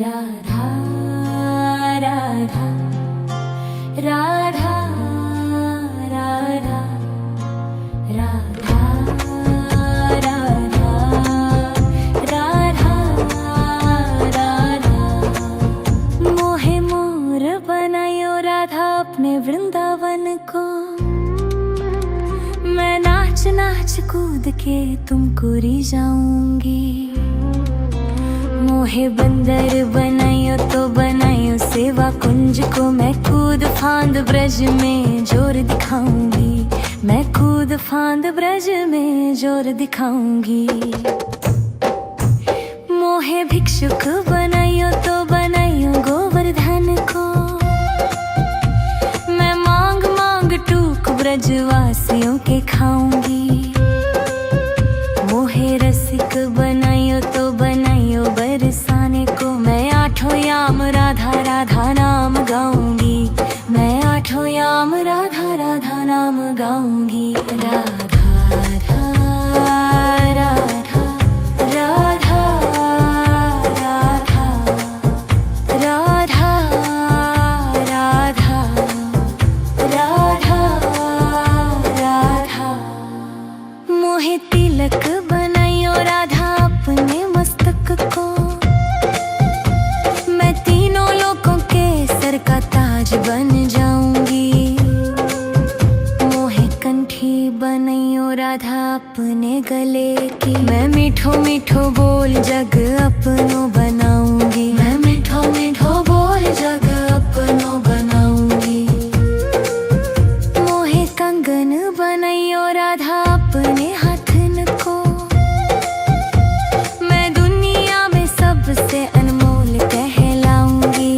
राधा राधा राधा राधा राधा राधा राधा राधा मोहे मोर बनायो राधा अपने वृंदावन को। मैं नाच नाच कूद के तुमको रिझाऊंगी। मोहे बंदर बनायो तो बनायो सेवा कुंज को। मैं कूद फांद ब्रज में जोर दिखाऊंगी। मैं कूद फांद ब्रज में जोर दिखाऊंगी। मोहे भिक्षुक बनायो तो बनायो गोवर्धन को। मैं मांग मांग टूक ब्रजवासियों के खाऊंगी। मोहे रसिक बनायो तो बनायो बरसाने को। मैं आठों याम राधा राधा नाम गाऊंगी। मैं आठों याम राधा राधा नाम गाऊंगी। राधा राधा राधा राधा राधा राधा राधा राधा। मोहे तिलक बनायो राधा अपने मस्तक को। मैं तीनों लोगों के सर का ताज बन जाऊंगी। मोहे कंठी बनायो राधा अपने गले की। मैं मीठो मीठो बोल जग अपनो बनाऊंगी। मैं मीठो मीठो बोल जग अपनो बनाऊंगी। मोहे कंगन बनायो राधा अपने हाथन को। मैं दुनिया में सबसे अनमोल कहलाऊंगी।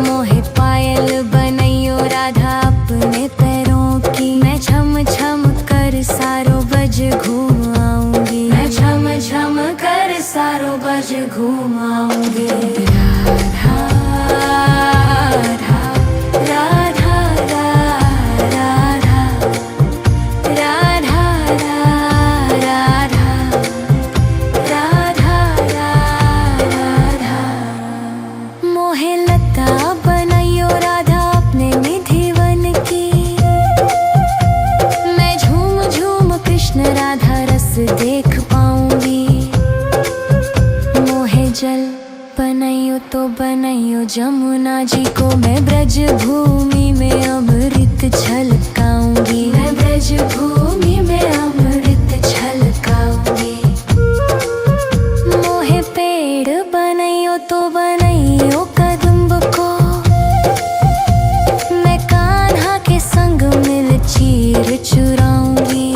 मोहे पायल बनायो राधा अपने पैरों की। मैं छम छम कर सारो बज घूम आऊंगी। मैं छम छम कर सारो बज घूम आऊंगी। राधा राधा राधा राधा राधा राधा राधा राधा। मोहे लता बनायो राधा अपने निधिवन की। मैं झूम झूम कृष्ण राधा रस देख पाऊंगी। मोहे जल बनायो तो बनायो जमुना जी को। मैं ब्रज भूमि में अमृत छलकाऊंगी। मैं ब्रज भूमि में अमृत छलकाऊंगी। मोहे पेड़ बनायो तो बनायो कदम्ब को। मैं कान्हा के संग मिल चीर चुराऊंगी।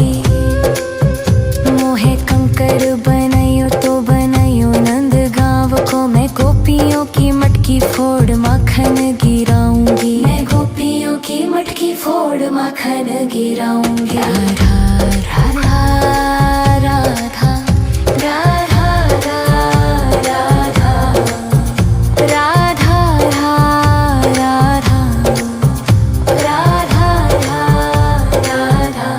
मोहे कंकर बनायो तो बनायो नंद गांव को। मैं गोपियों की मटकी फोड़ माखन गिराऊंगी। मैं गोपियों की मटकी फोड़ माखन गिराऊंगी। राधा राधा राधा राधा राधा राधा राधा राधा राधा।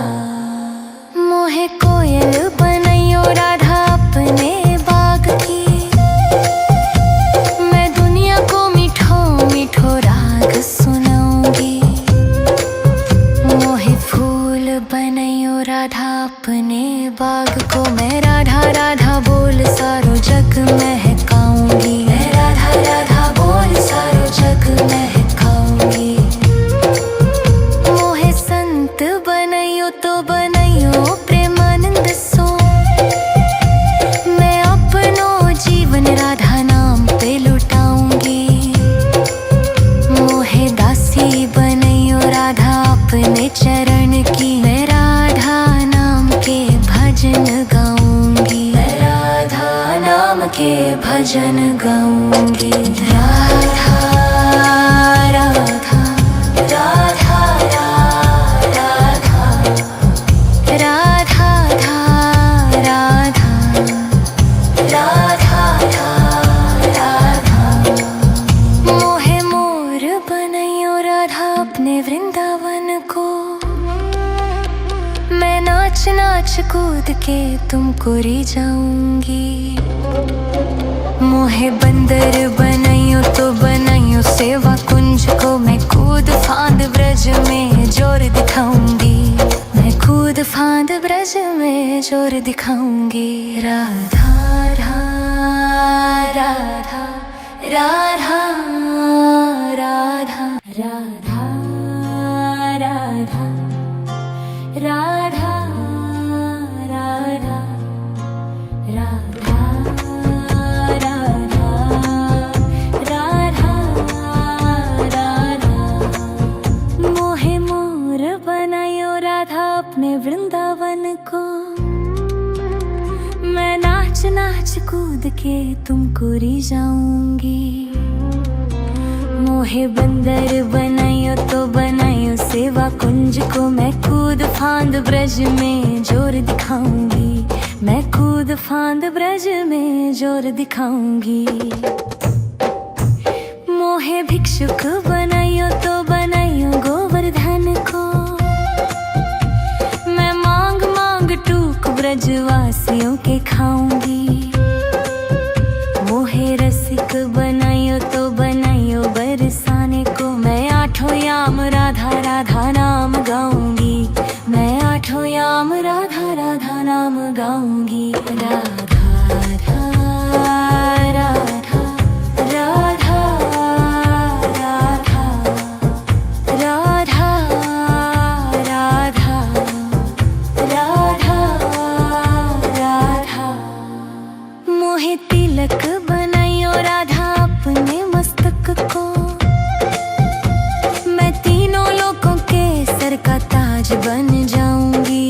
मोहे कोयल बनायो राधा अपने बाग की। मैं दुनिया को मीठो मीठो राग सुनाऊंगी। मोहे फूल बनायो राधा अपने बाग को। मैं राधा राधा बोल सारो जग महकाऊंगी। मैं राधा राधा बोल सारो जग महकाऊंगी। मोहे संत बनायो तो बनायो प्रेमानंद सो। मैं अपनो जीवन राधा नाम पे लुटाऊंगी। मोहे दासी बनायो राधा अपने चरण की। मैं राधा नाम के भजन गाऊंगी। मैं राधा नाम के भजन गाऊंगी। राधा राधा राधा राधा राधा राधा राधा। मोहे मोर बनायो राधा अपने वृंदावन को। मैं नाच नाच कूद के तुमको री जाऊंगी। मोहे बंदर बनाइयो तो बनाइयो सेवा कुंज को, मैं कूद फांद ब्रज में जोर दिखाऊंगी। मैं कूद फांद ब्रज में जोर दिखाऊंगी। राधा राधा राधा राधा राधा राधा राधा राधा राधा राधा राधा राधा। मोहे मोर बनायो राधा अपने वृंदावन को, मैं नाच नाच कूद के तुमको री जाऊंगी। मोहे बंदर बनायो तो बनायो सेवा कुंज को, मैं कूद फांद ब्रज में जोर दिखाऊंगी। मैं कूद फांद ब्रज में जोर दिखाऊंगी। मोहे भिक्षुक बनायो तो बनायो गोवर्धन को, मैं मांग मांग टूक ब्रजवासियों के खाऊंगी। मोहे रसिक बनायो तो बनायो बरसाने को, मैं आठों याम राधा राधा नाम गाऊंगी। मैं आठों याम राधा राधा नाम गाऊंगी। राधा राधा राधा राधा राधा राधा राधा राधा राधा। मोहे तिलक बनायो राधा अपने मस्तक को, मैं तीनों लोगों के सर का ताज बन जाऊंगी।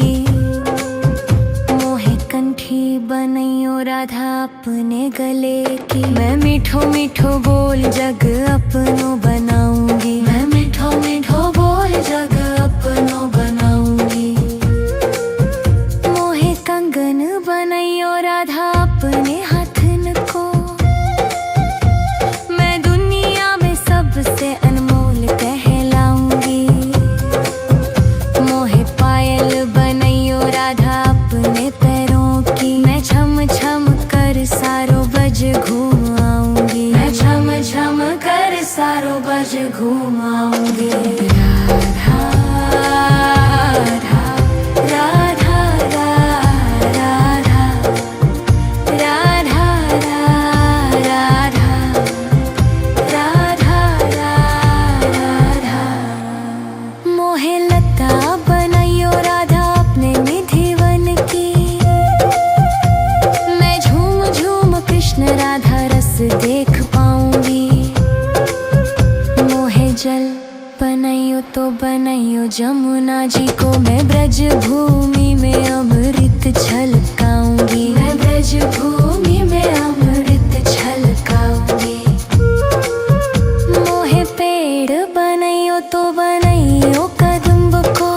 मोहे कंठी बनायो राधा अपने गले की, मैं मीठो मीठो बोल जग अपनो बनाऊंगी। मैं मीठो मीठो बोल जग अपनो बनाऊंगी। मोहे कंगन बनायो राधा अपने हाथन को, मैं दुनिया में सबसे अनमोल कहलाऊंगी। मोहे पायल बनायो राधा अपने पैरों की, मैं छम छम कर सारो बज घूम आऊंगी। मैं छम छम कर सारो बज घूम आऊंगी। राधा राधा राधा राधा राधा राधा राधा राधा। मोहे लता बनायो राधा अपने निधि वन की, मैं झूम झूम कृष्ण राधा रस देख पाऊंगी। मोहे जल बनायो तो बनायो जमुना जी को, मैं ब्रज भूमि में अमृत छलकाऊंगी। मैं ब्रज भूमि में अमृत छलकाऊंगी। मोहे पेड़ बनायो तो बनायो कदम्ब को,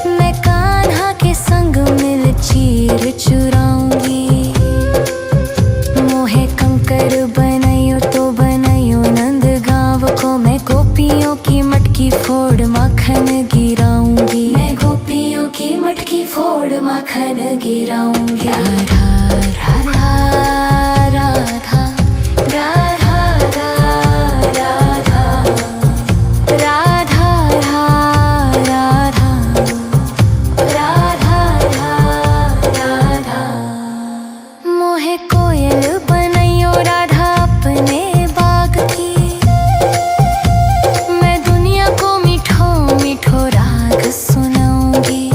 मैं कान्हा के संग मिल चीर चुराऊंगी। मोहे कंकर बनायो तो बनायो नंद गांव को, मैं गोपियों की मटकी फोड़ माखन गिराऊंगी। मैं गोपियों की मटकी फोड़ माखन गिराऊंगी। राधा राधा राधा राधा राधा राधा राधा राधा राधा। मोहे कोयल बनायो राधा अपने बाग की, मैं दुनिया को मीठो मीठो राग सुनाऊंगी।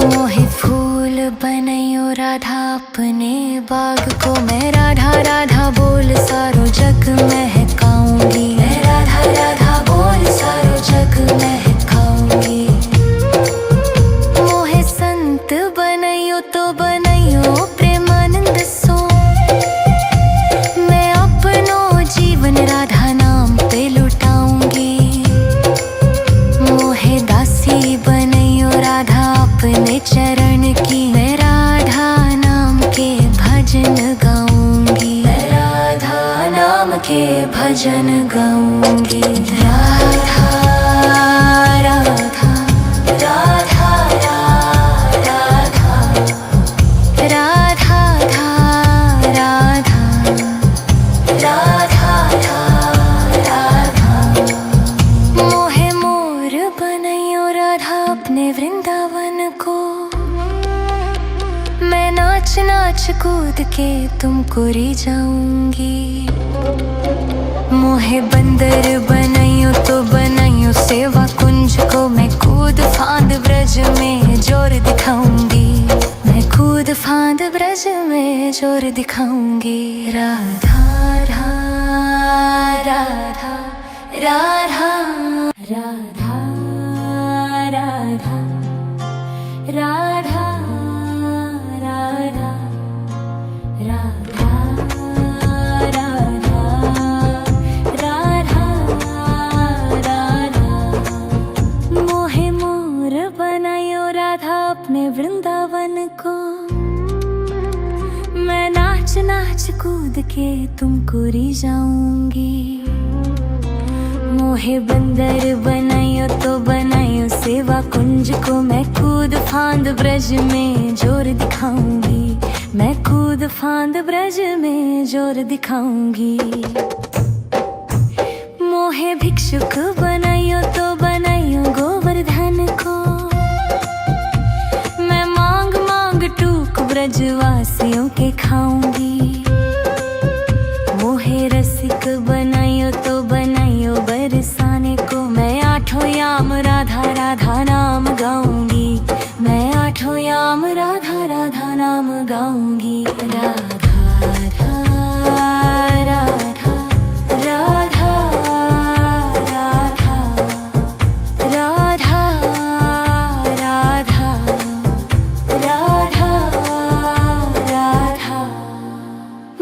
मोहे फूल बनायो राधा अपने बाग को, मैं राधा राधा बोल सारो जग महकाऊंगी। मैं राधा राधा बोल सारो जग महकाऊंगी। मोहे संत बनायो तो बनायो प्रेमानंद सो, मैं अपनो जीवन राधा नाम पे लुटाऊंगी। मोहे दासी बनायो राधा अपने चरण की, मैं राधा नाम के भजन गाऊंगी। मैं राधा नाम के भजन गाऊंगी। राधा राधा राधा कूद के तुमको री जाऊंगी। मोहे बंदर बनाइयो तो बनाइयो सेवा कुंज को, मैं कूद फांद ब्रज में जोर दिखाऊंगी। मैं कूद फांद ब्रज में जोर दिखाऊंगी। राधा राधा राधा राधा राधा राधा राधा राधा राधा राधा राधा। मोहे मोर बनायो राधा अपने वृंदावन को, मैं नाच नाच कूद के तुमको री जाऊंगी। मोहे बंदर बनायो तो बनायो सेवा कुंज को, मैं कूद फांद ब्रज में जोर दिखाऊंगी। मैं कूद फांद ब्रज में जोर दिखाऊंगी। मोहे भिक्षुक बनायो तो बनायो गोवर्धन को, मैं मांग मांग टूक ब्रजवासियों के खाऊंगी। मोहे रसिक बनायो तो बनायो बरसाने को, मैं आठों याम राधा राधा नाम गाऊंगी। मैं आठों याम राधा राधा नाम गाऊंगी। राधा राधा राधा राधा राधा राधा राधा राधा।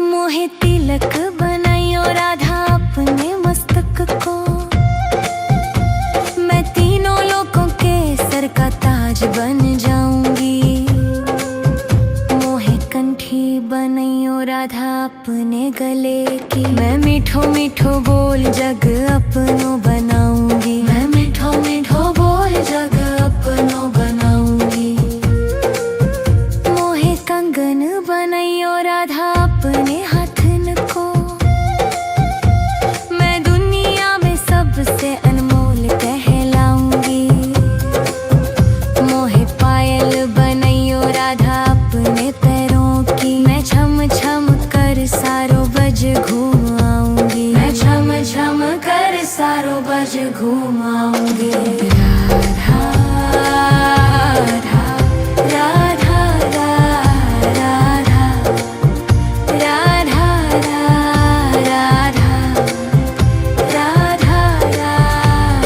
मोहे तिलक बनायो राधा अपने मस्तक को, मैं तीनों लोगों के सर का ताज बन जाऊंगी। मोहे कंठी बनायो राधा अपने गले की, मैं मीठो मीठो बोल जग अपनो बनाऊंगी। मैं मीठो मीठो बोल जग अपनो बनाऊंगी। मोहे कंगन बनायो राधा अपने हाथन को, मैं दुनिया में सबसे अनमोल कहलाऊंगी। मोहे पायल बनायो राधा अपने पैरों की, मैं छम छम कर सारो बज घूम आऊंगी। मैं छम छम कर सारो बज घूम आऊंगी। राधा राधा राधा राधा राधा राधा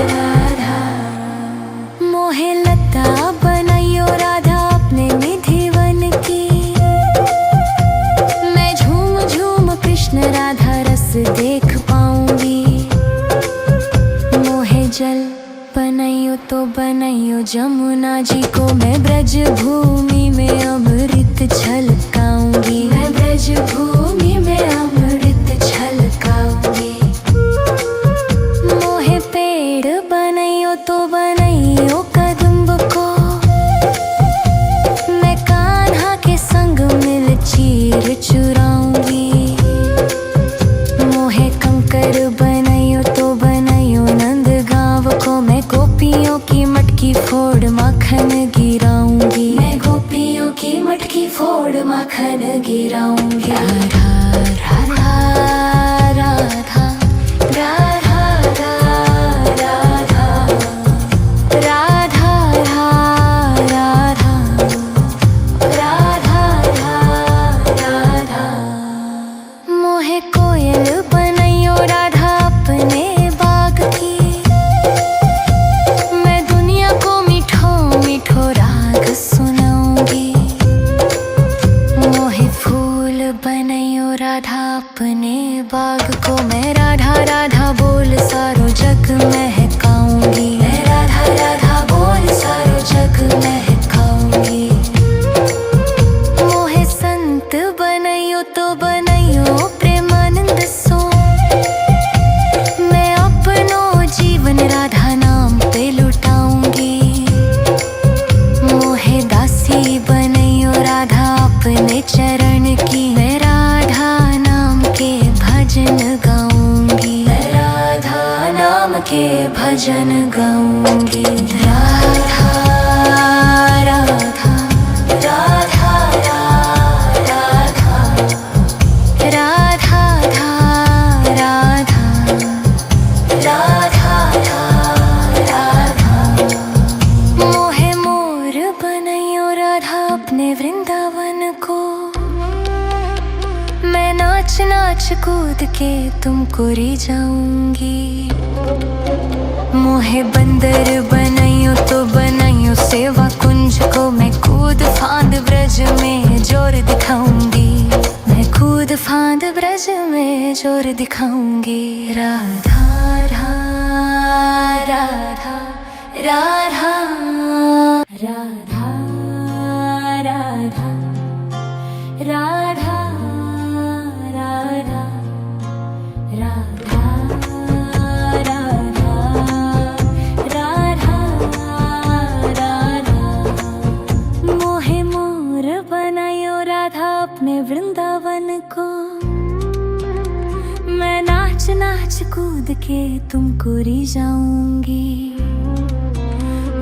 राधा। मोहे लता बनायो राधा अपने निधि वन की, मैं झूम झूम कृष्ण राधा रस देख पाऊंगी। मोहे जल बनायो तो बनायो जमुना जी को, मैं ब्रज भूमि में अमृत छलकाऊंगी। मैं ब्रज भूमि में अमृत छलकाऊंगी। मोहे पेड़ बनायो तो बनायो कदम्ब को, मैं कान्हा के संग मिल चीर चुराऊंगी। मोहे कंकर बनायो तो बनायो नंद गांव को, मैं गोपियों की मटकी फोड़ माखन गिराऊंगी। मैं गोपियों की मटकी फोड़ माखन गिराऊंगी। राधा राधा राधा राधा राधा राधा राधा राधा राधा। मोहे कोयल बनायो राधा अपने बाग की, मैं दुनिया को मीठो मीठो राग सुनाऊंगी। मोहे फूल बनायो राधा अपने बाग को, मैं राधा राधा बोल सारो जग महकाऊंगी। मैं राधा राधा बोल सारो जग महकाऊंगी। मोहे संत बनायो तो बनायो प्रेमानंद सो, मैं अपनो जीवन राधा नाम पे लुटाऊंगी। मोहे दासी बनायो राधा अपने चरण की, मैं राधा नाम के भजन गाऊंगी। मैं राधा नाम के भजन गाऊंगी। राधा राधा राधा राधा नाच नाच कूद के तुमको री जाऊंगी। मोहे बंदर बनाइयो तो बनाइयो सेवा कुंज को, मैं कूद फांद ब्रज में जोर दिखाऊंगी। मैं कूद फांद ब्रज में जोर दिखाऊंगी। राधा राधा राधा राधा राधा राधा राधा राधा राधा राधा राधा। मोहे मोर बनायो राधा अपने वृंदावन को, मैं नाच नाच कूद के तुमको री जाऊंगी।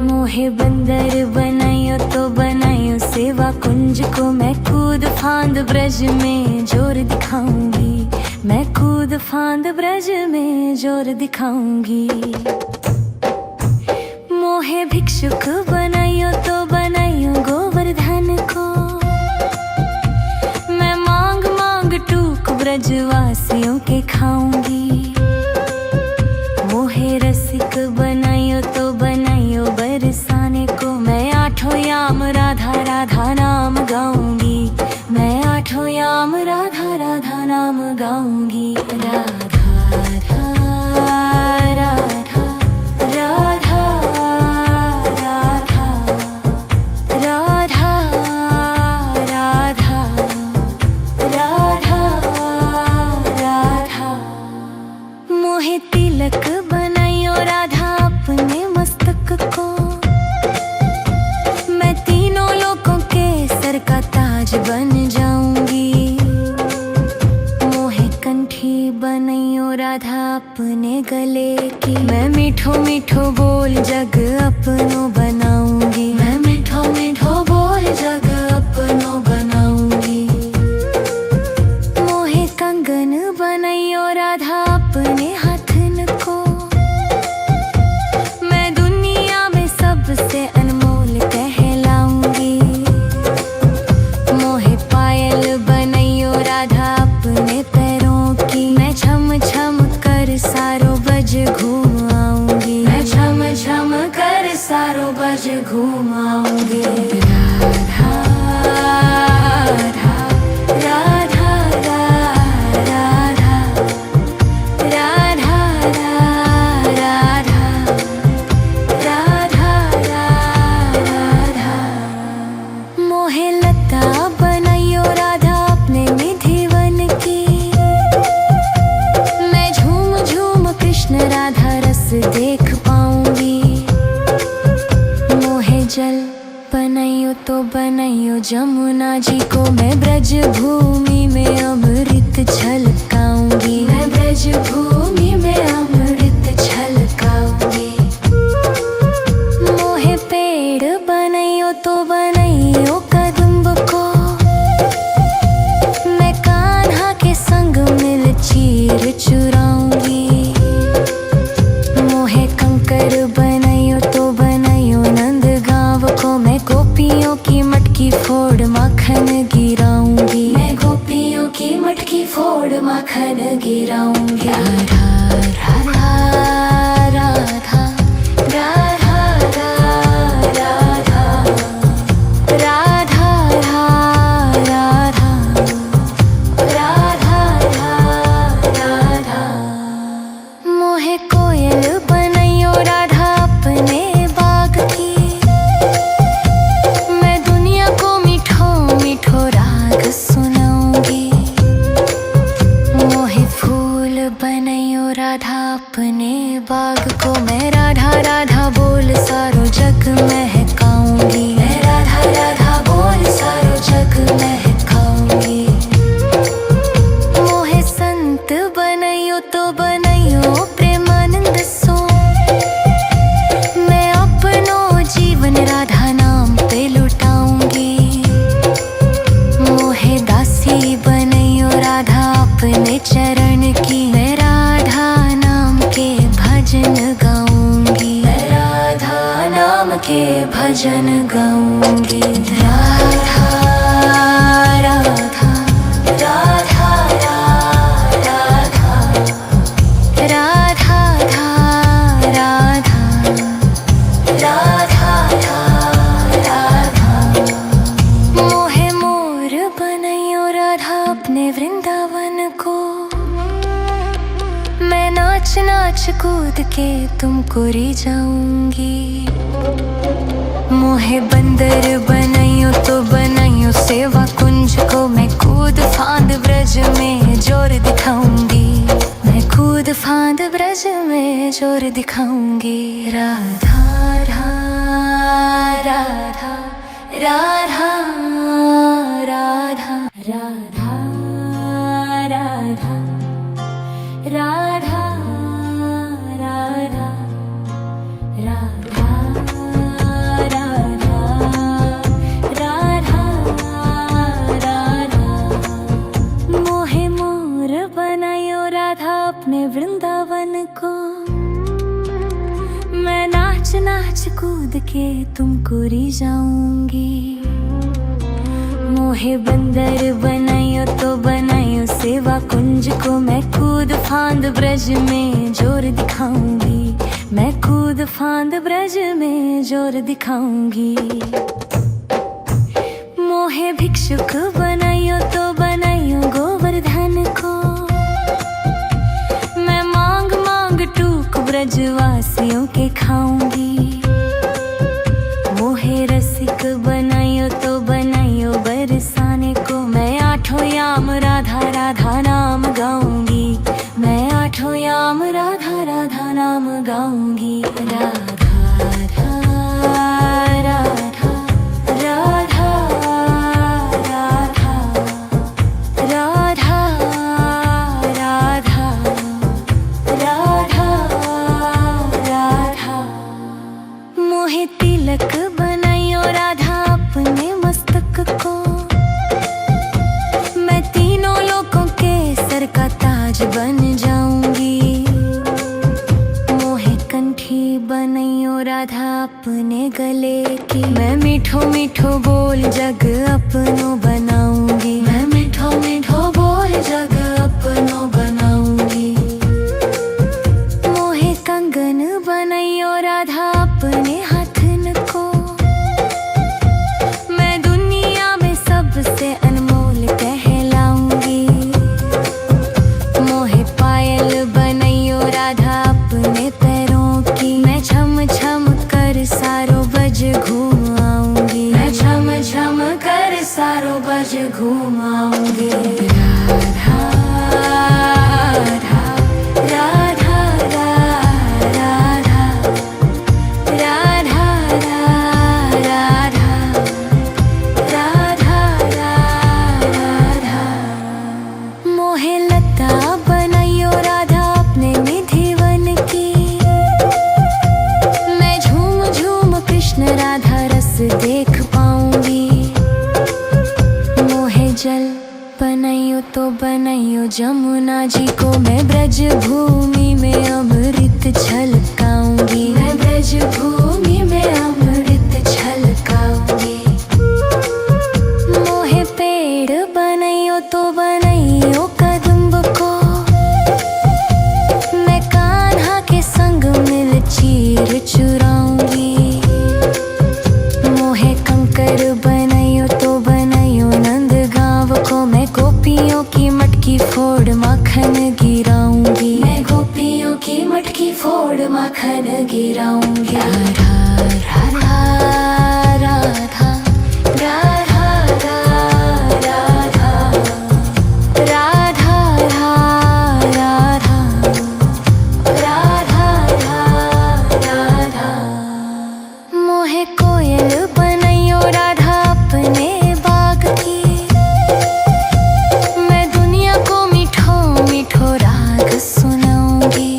मोहे बंदर बनाइयो तो बनाइयो सेवा कुंज को, मैं कूद फांद ब्रज में जोर दिखाऊंगी। मैं कूद फांद ब्रज में जोर दिखाऊंगी। मोहे भिक्षुक बनाइयो तो बनाइयो गोवर्धन को, मैं मांग मांग टूक ब्रजवासियों के खाऊंगी। मोहे रसिक बनाइयो तो बनाइयो बरसाने को, मैं आठों याम राधा राधा नाम गाऊंगी। मैं आठों याम राधा राधा नाम गाऊंगी। राधा राधा राधा राधा राधा राधा राधा राधा। मोहे तिलक बनाइयो राधा अपने मस्तक को, मैं तीनों लोगों के सर का ताज बन जाऊंगी। मोहे कंठी बनाइयो राधा अपने गले की, मैं मीठो मीठो बोल जग अपनो बनाऊंगी। मैं मीठो मीठो बोल जग अपनो बनाऊंगी। मोहे कंगन बनाइयो राधा अपने हाथन को, मैं दुनिया में सबसे अनमोल कहलाऊंगी। मोहे पायल बनाइयो राधा अपने पैरों की, मैं छम छम कर सारो बज घूम आऊंगी। मैं छम छम कर सारो बज घूम आऊंगी। राधा राधा राधा राधा राधा राधा राधा। मोहे लता बनाइयो राधा अपने निधिवन की, मैं झूम झूम कृष्ण राधा रस देख पाऊंगी। मोहे जल बनाइयो तो बनाइयो जमुना जी को, मैं ब्रज भूमि में अमृत छलकाऊंगी। मैं ब्रज भूमि में अमृत छलकाऊंगी। मोहे पेड़ बनाइयो तो बनाइयो कदम्ब को, मैं कान्हा के संग मिल चीर चुराऊंगी। मोहे कंकर बनाइयो तो बनाइयो नंद गांव को, मैं गोपियों की मटकी फोड़ माखन गिराऊंगी। मैं गोपियों की मटकी फोड़ माखन गिराऊंगी। राधा राधा राधा राधा राधा राधा राधा राधा राधा। मोहे कोयल बनाइयो राधा अपने बाग की, मैं दुनिया को मीठो मीठो राग सुनाऊंगी। मोहे फूल बनाइयो राधा अपने बाग को, मैं राधा राधा बोल सारो जग महकाऊंगी। मैं राधा राधा बोल सारो जग महकाऊंगी। मोहे संत बनाइयो तो बनाइयो प्रेमानंद सो, मैं अपनो जीवन राधा नाम पे लुटाऊंगी। मोहे दासी बनाइयो राधा अपने चरण की, मैं राधा नाम के भजन गाऊंगी। मैं राधा नाम के भजन गाऊंगी। राधा राधा राधा राधा वृंदावन को मैं नाच नाच कूद के तुमको री जाऊंगी। मोहे बंदर बनाइयो तो बनाइयो सेवा कुंज को मैं कूद फांद ब्रज में जोर दिखाऊंगी। मैं कूद फांद ब्रज में जोर दिखाऊंगी। राधा राधा राधा राधा राधा राधा राधा राधा राधा राधा राधा मोहे मोर बनायो राधा अपने वृंदावन को मैं नाच नाच कूद के तुमको री जाऊंगी। मोहे बंदर बनाइयो तो बनाइयो सेवा कुंज को मैं कूद फांद ब्रज में जोर दिखाऊंगी। मैं कूद फांद ब्रज में जोर दिखाऊंगी। मोहे भिक्षुक बनाइयो तो बनाइयो गोवर्धन को मैं मांग मांग टूक ब्रजवासियों के खाऊंगी। मोहे रसिक बनाइयो तो बनाइयो बरसाने को मैं आठों याम राधा राधा नाम गाऊंगी। मैं आठों याम राधा राधा नाम गाऊंगी। राधा राधा राधा राधा राधा राधा राधा राधा मोहे तिलक बनाइयो राधा अपने मस्तक को मैं तीनों लोगों के सर का ताज बन जाऊंगी। मोहे कंठी बनाइयो राधा अपने गले की मैं मीठो मीठो बोल जग अपनो बनाऊंगी। मैं मीठो मीठो बोल जग अपनो बनाऊंगी। मोहे कंगन बनाइयो राधा अपने हाथन को मैं दुनिया में सबसे अनमोल कहलाऊंगी। मोहे पायल बनाइयो राधा अपने पैरों की मैं छम छम कर सारो बज घूम आऊंगी। मैं छम छम कर सारो बज घूम आऊंगी। राधा राधा राधा राधा राधा राधा राधा राधा मोहे लता बनाइयो राधा अपने निधिवन की मैं झूम झूम कृष्ण राधा रस देख पाऊंगी। मोहे जल बनाइयो तो बनाइयो जमुना जी को मैं ब्रज भूमि में अमृत छलकाऊंगी। मैं ब्रज भूमि में अमृत छलकाऊंगी। मोहे पेड़ बनाइयो तो बनाइयो कदम्ब को मैं कान्हा के संग मिल चीर चुराऊंगी। मोहे कंकर बनाइयो तो बनाइयो नंद गांव को मैं गोपियों की मटकी फोड़ माखन गिराऊंगी। मैं गोपियों की मटकी फोड़ माखन गिराऊंगी। राधा राधा राधा राधा राधा राधा राधा राधा राधा मोहे कोयल बनाइयो राधा अपने बाग की मैं दुनिया को मीठो मीठो राग सुनाऊंगी।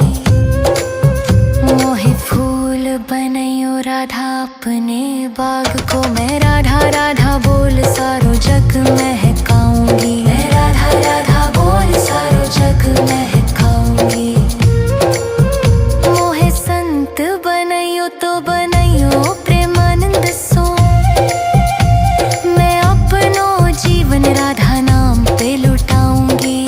मोहे फूल बनाइयो राधा अपने बाग को मैं राधा राधा बोल सारो जग महकाऊंगी। मैं राधा राधा बोल सारो जग महकाऊंगी। मोहे संत बनाइयो तो बनाइयो प्रेमानंद सो मैं अपनो जीवन राधा नाम पे लुटाऊंगी।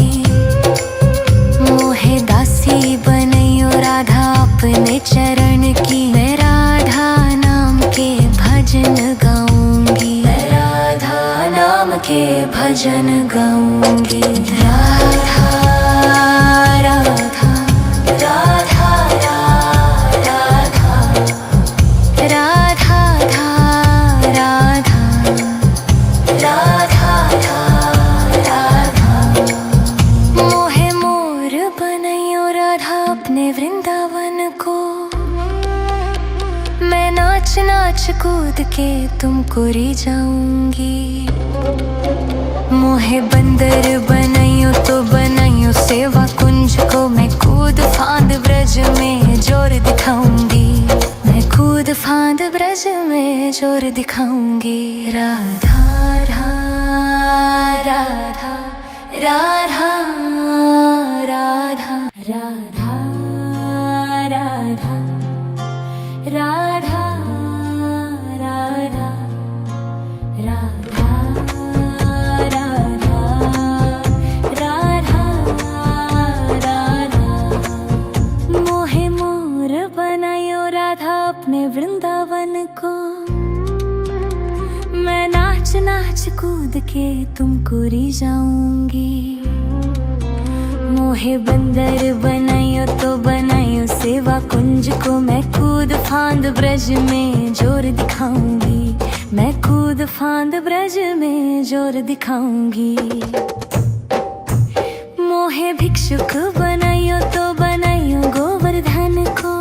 मोहे दासी बनाइयो राधा अपने चरण की मैं राधा नाम के भजन गाऊंगी। मैं राधा नाम के भजन गाऊंगी। कूद के तुमको री जाऊंगी। मोहे बंदर बनाइयो तो बनाइयो सेवा कुंज को, मैं कूद फांद ब्रज में जोर दिखाऊंगी। मैं कूद फांद ब्रज में जोर दिखाऊंगी। राधा राधा राधा राधा राधा राधा राधा राधा राधा राधा राधा। मोहे मोर बनायो राधा अपने वृंदावन को, मैं नाच नाच कूद के तुमको री जाऊंगी। मोहे बंदर बनाइयो तो बनाइयो सेवा कुंज को, मैं कूद फांद ब्रज में जोर दिखाऊंगी। मैं कूद फांद ब्रज में जोर दिखाऊंगी। मोहे भिक्षुक बनाइयो तो बनाइयो गोवर्धन को,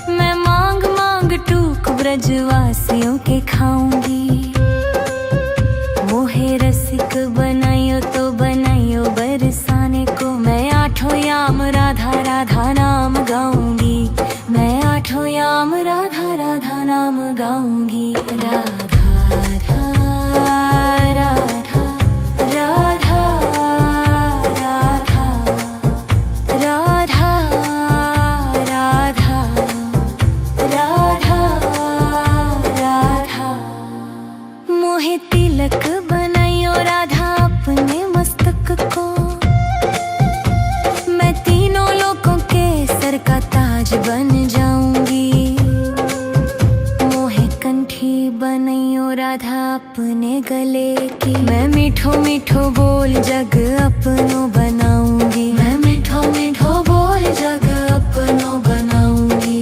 मैं मांग मांग टूक ब्रजवासियों के खाऊंगी। मोहे रसिक बनाइयो तो बनाइयो बरसाने को, मैं आठों याम राधा राधा नाम गाऊंगी। मैं आठों याम राधा राधा नाम गाऊंगी। राधा राधा राधा राधा राधा राधा राधा राधा। मोहे तिलक बनाइयो राधा अपने मस्तक को, मैं तीनों लोगों के सर का ताज बन जाऊंगी। मोहे कंठी बनाइयो राधा अपने गले की, मैं मीठो मीठो बोल जग अपनो बनाऊंगी। मैं मीठो मीठो बोल जग अपनो बनाऊंगी।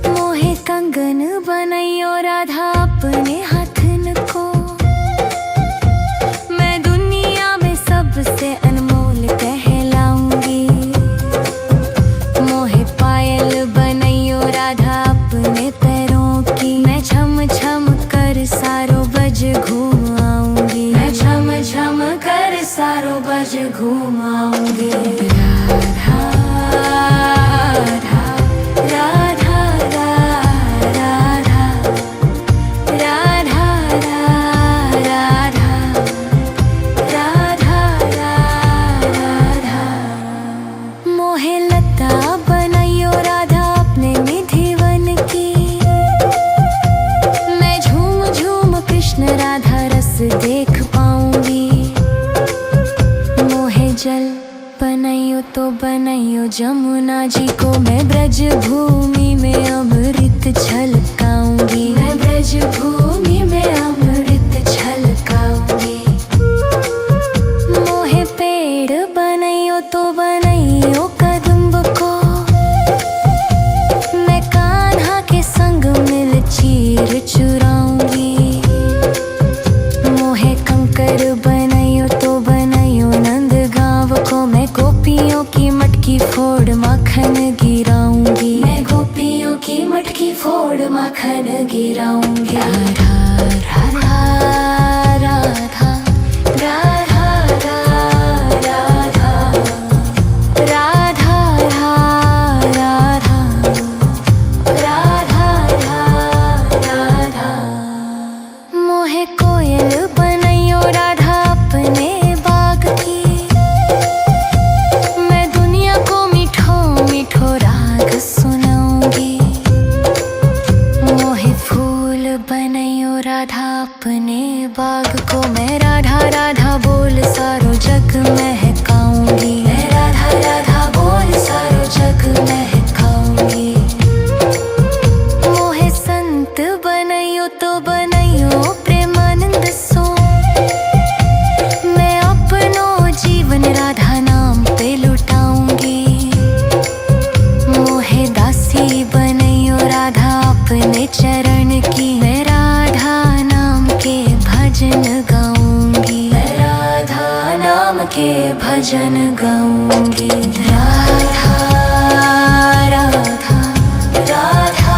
मोहे कंगन बनाइयो राधा अपने हाथन को, मैं दुनिया में सबसे अनमोल कहलाऊंगी। मोहे पायल बनाइयो राधा अपने पैरों की, मैं छम छम कर सारो बज घूम आऊंगी। मैं छम छम कर सारो बज घूम आऊंगी। राधा राधा राधा राधा राधा राधा राधा राधा। मोहे लता बनाइयो राधा अपने निधिवन की, मैं झूम झूम कृष्ण राधा रस देख पाऊंगी। मोहे जल बनाइयो तो बनाइयो जमुना जी को, मैं ब्रज भूमि में अमृत छलकाऊंगी। मैं ब्रज भूमि में अमृत छलकाऊंगी। मोहे पेड़ बनाइयो तो बनाइयो कदम्ब को, मैं कान्हा के संग मिल चीर चुराऊंगी। मोहे कंकर बनाइयो तो बनाइयो नंद गांव को, मैं गोपियों की मटकी फोड़ माखन गिराऊंगी। मैं गोपियों की मटकी फोड़ माखन गिराऊंगी। राधा राधा राधा राधा राधा राधा राधा राधा राधा। मोहे कोयल बनाइयो राधा अपने बाग की, मैं दुनिया को मीठो मीठो राग सुनाऊंगी। मोहे फूल बनाइयो राधा अपने बाग को, मैं राधा राधा बोल सारो जग महकाऊंगी। मैं राधा राधा बोल सारो जग महकाऊंगी। मोहे संत बनाइयो तो बनाइयो प्रेमानंद सो, मैं अपनो जीवन राधा नाम पे लुटाऊंगी। मोहे दासी बनाइयो राधा अपने चरण की, मैं राधा नाम के भजन गाऊंगी। मैं राधा नाम के भजन गाऊंगी। राधा राधा राधा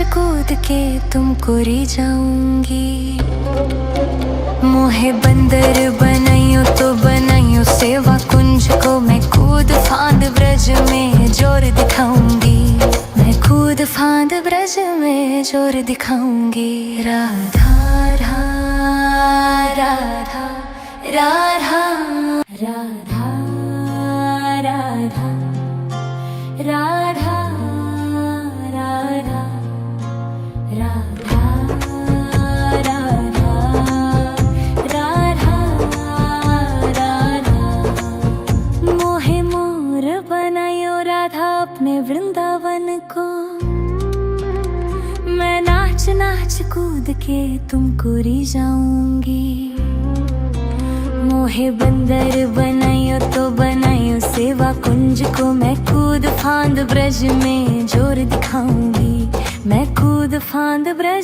कूद के तुमको री जाऊंगी। मोहे बंदर बनाइयो तो बनाइयो सेवा कुंज को, मैं कूद फांद ब्रज में जोर दिखाऊंगी। मैं कूद फांद ब्रज में जोर दिखाऊंगी। राधा राधा राधा राधा राधा राधा राधा राधा राधा राधा राधा। मोहे मोर बनायो राधा अपने वृंदावन को, मैं नाच नाच कूद के तुमको री जाऊंगी। मोहे बंदर बनाइयो तो बनाइयो सेवा कुंज को, मैं कूद फांद ब्रज में जोर दिखाऊंगी। मैं कूद फांद ब्रज